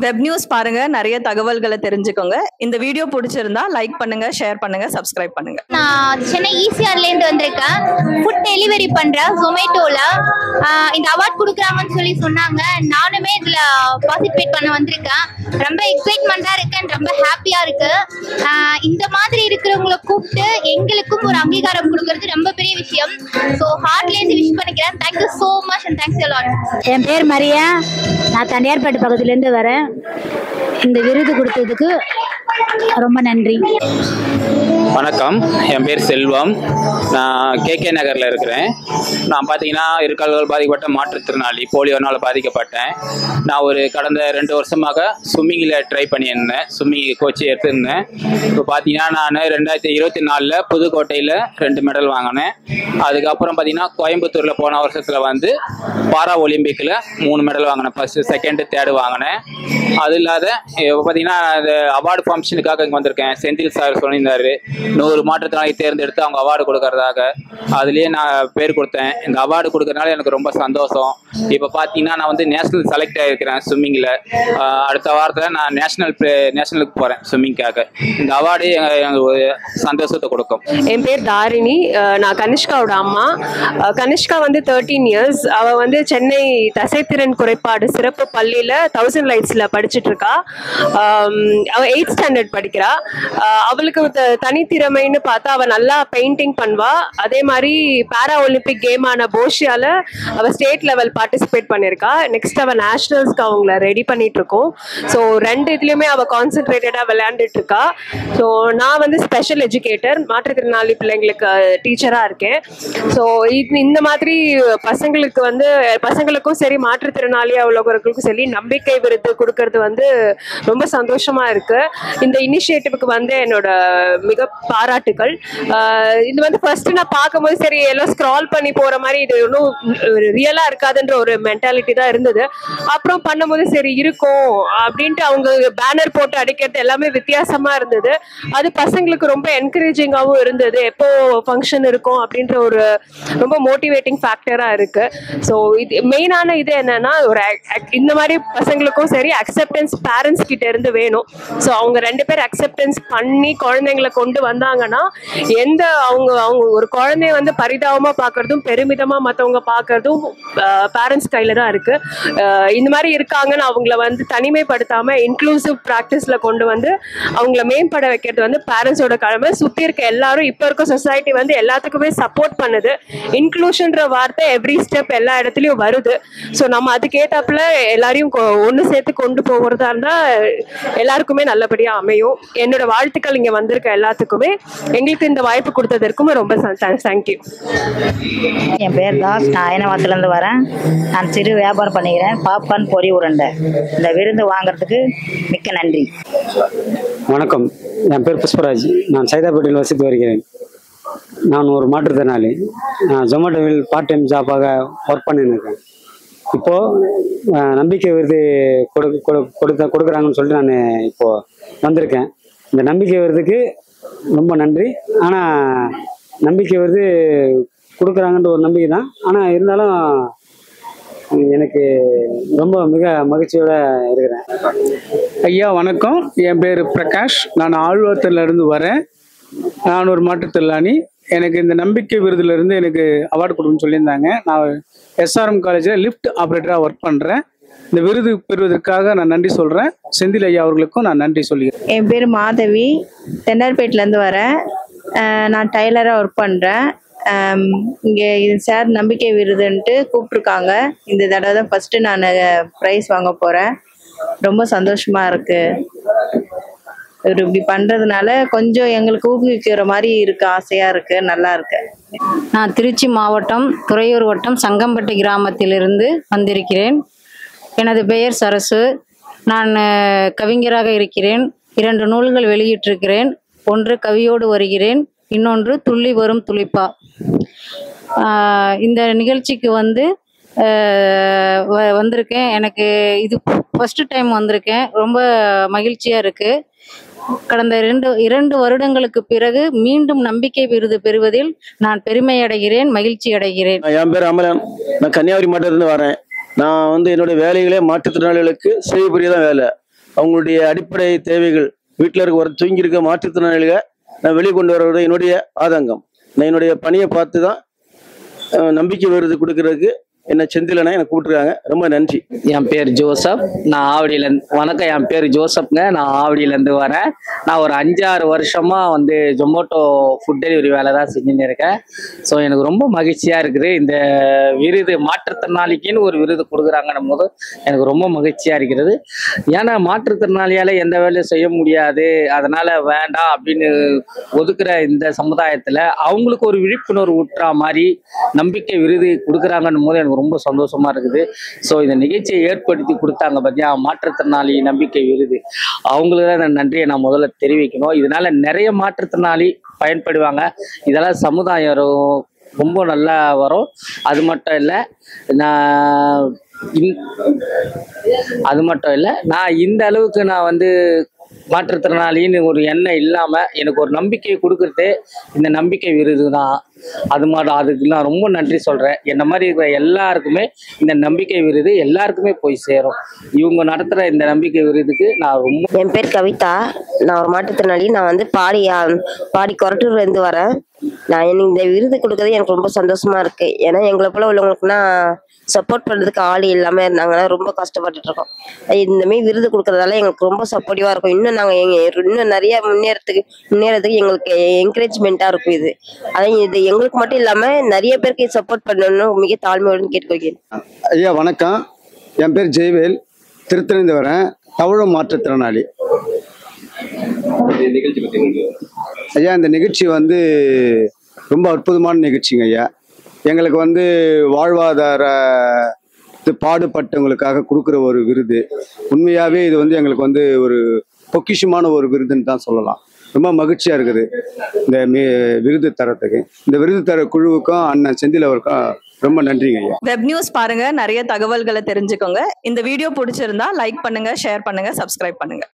Web news பாருங்க, நிறைய தகவல்களை தெரிஞ்சுக்கோங்க. இந்த வீடியோ பிடிச்சிருந்தா லைக் பண்ணுங்க, ஷேர் பண்ணுங்க, சப்ஸ்கிரைப் பண்ணுங்க. நான் சென்னை ஈசிஆர்ல இருந்து வந்திருக்கேன். ஃபுட் டெலிவரி பண்றேன் ஜொமேட்டோல. இந்த அவார்ட் கொடுக்குறாங்கன்னு சொல்லி சொன்னாங்க. நானுமே இதுல பார்ட்டிசிபேட் பண்ண வந்திருக்கேன். ரொம்ப எக்ஸைட்மெண்டா இருக்கேன், ரொம்ப ஹாப்பியா இருக்கு. இந்த மாதிரி இருக்கிறவங்களை கூப்பிட்டு எங்களுக்கும் ஒரு அங்கீகாரம் கொடுக்கறது ரொம்ப பெரிய விஷயம். ஸோ ஹார்ட்லேருந்து விஷ் பண்ணிக்கிறேன். Thank you so much and thanks a lot. என் பேர் மரியா, நான் தண்டையார்பேட்டை பக்கத்துலேருந்து வரேன். இந்த விருது கொடுத்ததுக்கு ரொம்ப நன்றி. வணக்கம், என் பேர் செல்வம். நான் கேகே நகரில் இருக்கிறேன். நான் பார்த்தீங்கன்னா இருக்கால்கள் பாதிக்கப்பட்ட மாற்றுத்திறனாளி, போலியோனால் பாதிக்கப்பட்டேன். நான் கடந்த 2 வருஷமாக ஸ்விம்மிங்கில் ட்ரை பண்ணியிருந்தேன், ஸ்விம்மிங் கோச்சு எடுத்துருந்தேன். இப்போ பார்த்தீங்கன்னா நான் 2024 புதுக்கோட்டையில் 2 மெடல் வாங்கினேன். அதுக்கப்புறம் பார்த்தீங்கன்னா கோயம்புத்தூரில் போன வருஷத்தில் பாரா ஒலிம்பிக்கில் 3 மெடல் வாங்கினேன். ஃபர்ஸ்ட்டு, செகண்டு, தேர்டு வாங்கினேன். அது இல்லாத இப்போ பார்த்தீங்கன்னா அந்த அவார்டு ஃபங்க்ஷனுக்காக இங்கே வந்திருக்கேன். செந்தில் சார் சொல்லியிருந்தார் 100 மாற்றுத்திறனாளி தேர்ந்தெடுத்து அவங்க அவார்டு கொடுக்கறதாக. அதுலேயே நான் பேர் கொடுத்தேன். இந்த அவார்டு கொடுக்கறதுனால எனக்கு ரொம்ப சந்தோஷம். இப்போ பார்த்தீங்கன்னா நான் நேஷ்னல் செலக்ட் ஆகிருக்கிறேன் ஸ்விம்மிங்கில். அடுத்த வாரத்தில் நான் நேஷ்னலுக்கு போகிறேன் ஸ்விம்மிங்காக. இந்த அவார்டு எனக்கு ஒரு சந்தோஷத்தை கொடுக்கும். என் பேர் தாரிணி, நான் கனிஷ்காவோட அம்மா. கனிஷ்கா 13 இயர்ஸ். அவள் சென்னை தசைத்திறன் குறைபாடு சிறப்பு பள்ளியில் 1000 லைட்ஸில் படிச்சுட்டு இருக்கா. அவள் 8th ஸ்டாண்டர்ட் படிக்கிறா. அவளுக்கு தனித்திறமைன்னு பார்த்தா அவள் நல்லா பெயிண்டிங் பண்ணுவா. அதே மாதிரி பாரா ஒலிம்பிக் கேமான போஷியால அவள் ஸ்டேட் லெவல் பார்ட்டிசிபேட் பண்ணியிருக்கா. நெக்ஸ்ட் அவள் நேஷனல்ஸ்க்கு அவங்கள ரெடி பண்ணிட்டு இருக்கோம். ஸோ 2 இதுலையுமே அவள் கான்சென்ட்ரேட்டடாக விளையாண்டுட்டு இருக்கா. ஸோ நான் ஸ்பெஷல் எஜுகேட்டர், மாற்றுத்திறனாளி பிள்ளைங்களுக்கு டீச்சராக இருக்கேன். ஸோ இந்த மாதிரி பசங்களுக்கும் சரி மாற்றுத்திறனாளியாக உள்ளவர்களுக்கும் சரி நம்பிக்கை விருது கொடுக்கறது ரொம்ப சந்தோஷமா இருக்கு. இந்த இனிஷியேட்டிவ்க்கு என்னோட மிக பாராட்டுகள். இது ஃபர்ஸ்ட் நான் பார்க்கும்போது சரி எல்லாம் ஸ்க்ரால் பண்ணி போற மாதிரி இது ஒன்றும் ரியலா இருக்காதுன்ற ஒரு மென்டாலிட்டி தான் இருந்தது. அப்புறம் பண்ணும்போது சரி இருக்கும் அப்படின்ட்டு அவங்க பேனர் போட்டு அடிக்கிறது எல்லாமே வித்தியாசமா இருந்தது. அது பசங்களுக்கு ரொம்ப என்கரேஜிங்காகவும் இருந்தது. எப்போ ஃபங்க்ஷன் இருக்கும் அப்படின்ற ஒரு ரொம்ப மோட்டிவேட்டிங் ஃபேக்டரா இருக்கு. ஸோ இது மெயினான இது என்னன்னா இந்த மாதிரி பசங்களுக்கும் சரி அக்செப்டன்ஸ் பேரண்ட்ஸ் கிட்ட இருந்து வேணும். ஸோ அவங்க 2 பேர் அக்செப்டன்ஸ் பண்ணி குழந்தைங்களை கொண்டு வந்தாங்கன்னா அவங்க ஒரு குழந்தைய பரிதாபமா பார்க்கறதும் பெருமிதமா மற்றவங்க பார்க்கறதும் பேரண்ட்ஸ் கையில தான் இருக்கு. இந்த மாதிரி இருக்காங்கன்னு அவங்கள தனிமைப்படுத்தாம இன்க்ளூசிவ் ப்ராக்டிஸ்ல கொண்டு அவங்கள மேம்பட வைக்கிறது பேரண்ட்ஸோட கடமை. சுத்தி இருக்க எல்லாரும் இப்ப இருக்க சொசைட்டி எல்லாத்துக்குமே சப்போர்ட் பண்ணுது. இன்க்ளூஷன்ற வார்த்தை எவ்ரி ஸ்டெப் எல்லா இடத்துலயும் வருது. ஸோ நம்ம அதுக்கேத்தாப்புல எல்லாரையும் ஒன்று சேர்த்து கொண்டு போகிறதா இருந்தா எல்லாருக்குமே நல்லபடியா அமையும். என்னோட வாழ்த்துக்கள் இங்க வந்திருக்க எல்லாத்துக்குமே. எங்களுக்கு இந்த வாய்ப்பு கொடுத்ததற்கும் ரொம்ப தேங்க்யூ. என் பேர் தாஸ், நான் அயனவாத்திலேருந்து வரேன். நான் சிறு வியாபாரம் பண்ணிக்கிறேன், பாப்கார்ன், பொரி உருண்டை. இந்த விருந்து வாங்குறதுக்கு மிக்க நன்றி. வணக்கம், என் பேர் புஷ்பராஜ். நான் சைதாப்பேட்டையில் வசித்து வருகிறேன். நான் ஒரு மாற்றுத்திறனாளி. நான் ஜொமேட்டோவில் பார்ட் டைம் ஜாப்பாக ஒர்க் பண்ணின்னு இருக்கேன். இப்போது நம்பிக்கை விருது கொடுக்குறாங்கன்னு சொல்லிட்டு நான் இப்போது வந்திருக்கேன். இந்த நம்பிக்கை விருதுக்கு ரொம்ப நன்றி. ஆனால் நம்பிக்கை விருது கொடுக்குறாங்கன்ற ஒரு நம்பிக்கை தான். ஆனால் இருந்தாலும் எனக்கு ரொம்ப மிக மகிழ்ச்சியோடு இருக்கிறேன். ஐயா வணக்கம், என் பேர் பிரகாஷ். நான் ஆழ்வாரத்திலிருந்து வரேன். நான் ஒரு மாற்றுத்திறனாளி. எனக்கு இந்த நம்பிக்கை விருதுலேருந்து எனக்கு அவார்டு கொடுக்குன்னு சொல்லியிருந்தாங்க. நான் எஸ்ஆர்எம் காலேஜில் லிஃப்ட் ஆப்ரேட்டராக ஒர்க் பண்ணுறேன். இந்த விருது பெறுவதற்காக நான் நன்றி சொல்கிறேன். செந்தில் ஐயா அவர்களுக்கும் நான் நன்றி சொல்கிறேன். என் பேர் மாதவி, தென்னார்பேட்டிலேருந்து வரேன். நான் டைலராக ஒர்க் பண்ணுறேன். இங்கே இது சார் நம்பிக்கை விருதுன்ட்டு கூப்பிட்ருக்காங்க. இந்த தடவை தான் ஃபஸ்ட்டு நான் ப்ரைஸ் வாங்க போகிறேன். ரொம்ப சந்தோஷமாக இருக்குது. இவர் இப்படி பண்ணுறதுனால கொஞ்சம் எங்களுக்கு ஊக்குவிக்கிற மாதிரி இருக்குது, ஆசையாக இருக்குது, நல்லா இருக்கு. நான் திருச்சி மாவட்டம் துறையூர் வட்டம் சங்கம்பட்டி கிராமத்திலிருந்து வந்திருக்கிறேன். எனது பெயர் சரசு. நான் கவிஞராக இருக்கிறேன். 2 நூல்கள் வெளியிட்டிருக்கிறேன். ஒன்று கவியோடு வருகிறேன், இன்னொன்று துள்ளி வரும் துளிப்பா. இந்த நிகழ்ச்சிக்கு வந்திருக்கேன். எனக்கு இது ஃபர்ஸ்ட் டைம் வந்திருக்கேன். ரொம்ப மகிழ்ச்சியாக இருக்குது. கடந்த 2 வருடங்களுக்கு பிறகு மீண்டும் நம்பிக்கை விருது பெறுவதில் நான் பெருமை அடைகிறேன், மகிழ்ச்சி அடைகிறேன். என் பேர் அமலன். நான் கன்னியாகுமரி மாவட்டத்திலிருந்து வரேன். நான் என்னுடைய வேலைகளே மாற்றுத்திறனாளிகளுக்கு சேவை புரிய தான் வேலை. அவங்களுடைய அடிப்படை தேவைகள் வீட்டில் இருக்க தூங்கி இருக்க மாற்றுத்திறனாளிகளை நான் வெளிக்கொண்டு வர்றது என்னுடைய ஆதங்கம். நான் என்னுடைய பணியை பார்த்து தான் நம்பிக்கை விருது கொடுக்கறதுக்கு என்ன செந்திலனை எனக்கு கூப்பிட்டுருக்காங்க. ரொம்ப நன்றி. என் பேர் ஜோசப். நான் ஆவடியிலேருந்து வணக்கம். என் பேர் ஜோசப்ங்க. நான் ஆவடியிலேருந்து வரேன். நான் ஒரு 5-6 வருஷமாக வந்து ஜொமேட்டோ ஃபுட் டெலிவரி வேலை தான் செஞ்சுன்னு இருக்கேன். ஸோ எனக்கு ரொம்ப மகிழ்ச்சியாக இருக்குது. இந்த விருது மாற்றுத்திறனாளிக்குன்னு ஒரு விருது கொடுக்குறாங்கன்னும் போது எனக்கு ரொம்ப மகிழ்ச்சியாக இருக்கிறது. ஏன்னா மாற்றுத்திறனாளியால் எந்த வேலையும் செய்ய முடியாது, அதனால் வேண்டாம் அப்படின்னு ஒதுக்குற இந்த சமுதாயத்தில் அவங்களுக்கு ஒரு விழிப்புணர்வு ஊட்டுற மாதிரி நம்பிக்கை விருது கொடுக்குறாங்கன்னும் போது எனக்கு ரொம்ப சந்தோஷமா இருக்குது. ஸோ இந்த நிகழ்ச்சியை ஏற்படுத்தி கொடுத்தாங்க பார்த்தியா, மாற்றுத்திறனாளி நம்பிக்கை விருது, அவங்களுக்கு தான் நன்றியை நான் முதல்ல தெரிவிக்கணும். இதனால நிறைய மாற்றுத்திறனாளி பயன்படுவாங்க. இதெல்லாம் சமுதாயம் ரொம்ப நல்லா வரும். அது மட்டும் இல்லை, நான் இந்த அளவுக்கு நான் வந்து மாற்றுத்திறனாளின்னு ஒரு எண்ணம் இல்லாமல் எனக்கு ஒரு நம்பிக்கையை கொடுக்குறதே இந்த நம்பிக்கை விருது தான். அதுக்கு நான் ரொம்ப நன்றி சொல்கிறேன். என்ன மாதிரி இருக்கிற எல்லாருக்குமே இந்த நம்பிக்கை விருது எல்லாருக்குமே போய் சேரும். இவங்க நடத்துகிற இந்த நம்பிக்கை விருதுக்கு நான் ரொம்ப. என் பேர் கவிதா. நான் ஒரு மாற்றுத்திறனாளி. நான் வந்து பாடி கொரட்டூர்லேருந்து வரேன். நான் இந்த விருது கொடுக்கறது எனக்கு ரொம்ப சந்தோஷமா இருக்கு. ஏன்னா எங்களை போல உள்ளவங்களுக்குன்னா சப்போர்ட் பண்ணுறதுக்கு ஆள் இல்லாமல் இருந்தாங்கன்னா ரொம்ப கஷ்டப்பட்டுட்டு இருக்கோம். இந்த மாதிரி விருது கொடுக்கறதால எங்களுக்கு ரொம்ப சப்போர்ட்டிவாக இருக்கும். இன்னும் நாங்கள் இன்னும் நிறைய முன்னேறதுக்கு எங்களுக்கு என்கரேஜ்மெண்ட்டாக இருக்கும். இது எங்களுக்கு மட்டும் இல்லாமல் நிறைய பேருக்கு சப்போர்ட் பண்ணணும் மிக தாழ்மையுடன் கேட்டுக்கொள்கிறேன். ஐயா வணக்கம். என் பேர் ஜெய்வேல். திருத்தணிந்து வரேன். தவழும் மாற்றுத்திறனாளி. ஐயா இந்த நிகழ்ச்சி வந்து ரொம்ப அற்புதமான நிகழ்ச்சிங்க ஐயா. எங்களுக்கு வந்து வாழ்வாதார பாடுபட்டவங்களுக்காக கொடுக்குற ஒரு விருது. உண்மையாகவே இது வந்து எங்களுக்கு வந்து ஒரு பொக்கிஷமான ஒரு விருதுன்னு தான் சொல்லலாம். ரொம்ப மகிழ்ச்சியாக இருக்குது இந்த விருது தரத்துக்கு. இந்த விருது தர குழுவுக்கும் அண்ணன் செந்தில் அவருக்கும் ரொம்ப நன்றிங்க ஐயா. வெப் நியூஸ் பாருங்க, நிறைய தகவல்களை தெரிஞ்சுக்கோங்க. இந்த வீடியோ பிடிச்சிருந்தா லைக் பண்ணுங்க, ஷேர் பண்ணுங்க, சப்ஸ்கிரைப் பண்ணுங்க.